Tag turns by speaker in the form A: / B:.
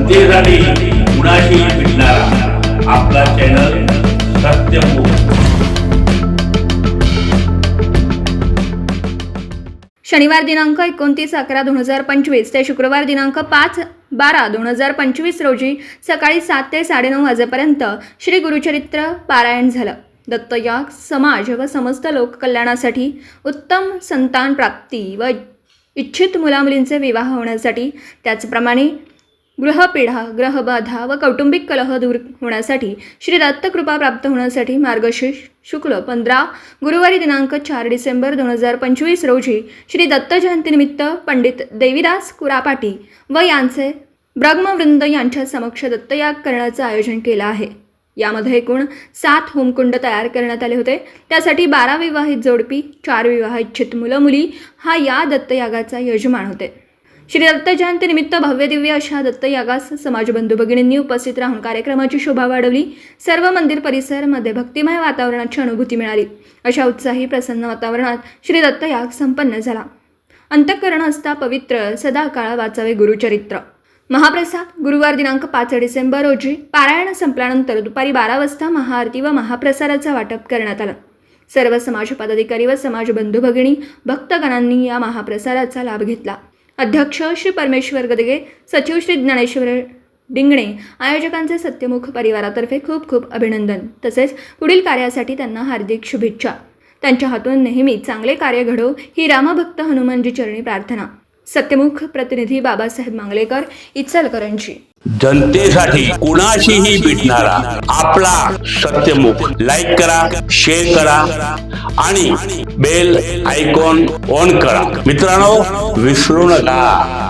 A: जनतेसाठी कुणाशी भेटणारा आपला चॅनल सत्यमुख।
B: शनिवार दिनांक 29/11/2025 ते शुक्रवार दिनांक 5/12/2025 रोजी सकाळी 7 ते 9:30 वाजेपर्यंत श्री गुरुचरित्र पारायण झालं। दत्तयाग समाज व समस्त लोक कल्याणासाठी, उत्तम संतान प्राप्ती व इच्छित मुलामुलींचे विवाह होण्यासाठी, त्याचप्रमाणे गृहपीडा, ग्रहबाधा व कौटुंबिक कलह दूर होण्यासाठी, श्री दत्तकृपा प्राप्त होण्यासाठी मार्गशीर्ष शुक्ल 15 गुरुवारी दिनांक 4 डिसेंबर 2025 रोजी श्री दत्त जयंतीनिमित्त पंडित देवीदास कुरापाटी व यांचे ब्रह्मवृंद यांच्या समक्ष दत्तयाग करण्याचं आयोजन केलं आहे। यामध्ये एकूण 7 होमकुंड तयार करण्यात आले होते। त्यासाठी 12 विवाहित जोडपी, 4 विवाह इच्छित मुलं मुली हा या दत्तयागाचा यजमान होते। श्री दत्त जयंतीनिमित्त भव्य दिव्य अशा दत्तयागास समाजबंधू भगिनींनी उपस्थित राहून कार्यक्रमाची शोभा वाढवली। सर्व मंदिर परिसरमध्ये भक्तिमय वातावरणाची अनुभूती मिळाली। अशा उत्साही प्रसन्न वातावरणात श्री दत्तयाग संपन्न झाला। अंतःकरण असता पवित्र, सदाकाळ वाचावे गुरुचरित्र। महाप्रसाद गुरुवार दिनांक 5 डिसेंबर रोजी पारायण संपल्यानंतर दुपारी 12 वाजता महाआरती व महाप्रसादाचं वाटप करण्यात आलं। सर्व समाज पदाधिकारी व समाज बंधू भगिनी भक्तगणांनी या महाप्रसादाचा लाभ घेतला। अध्यक्ष श्री परमेश्वर गदगे, सचिव श्री ज्ञानेश्वर डिंगणे, आयोजकांचे सत्यमुख परिवारातर्फे खूप खूप अभिनंदन। तसेच पुढील कार्यासाठी त्यांना हार्दिक शुभेच्छा। त्यांच्या हातून नेहमी चांगले कार्य घडो ही रामभक्त हनुमानजी चरणी प्रार्थना। सत्यमुख प्रतिनिधी बाबासाहेब मांगलेकर, इचलकरंजी।
A: जनतेसाठी कुणाशीही भेटणारा आपला सत्यमुख। लाईक करा, शेअर करा आणि बेल आयकॉन ऑन करा। मित्रांनो, विसरू नका।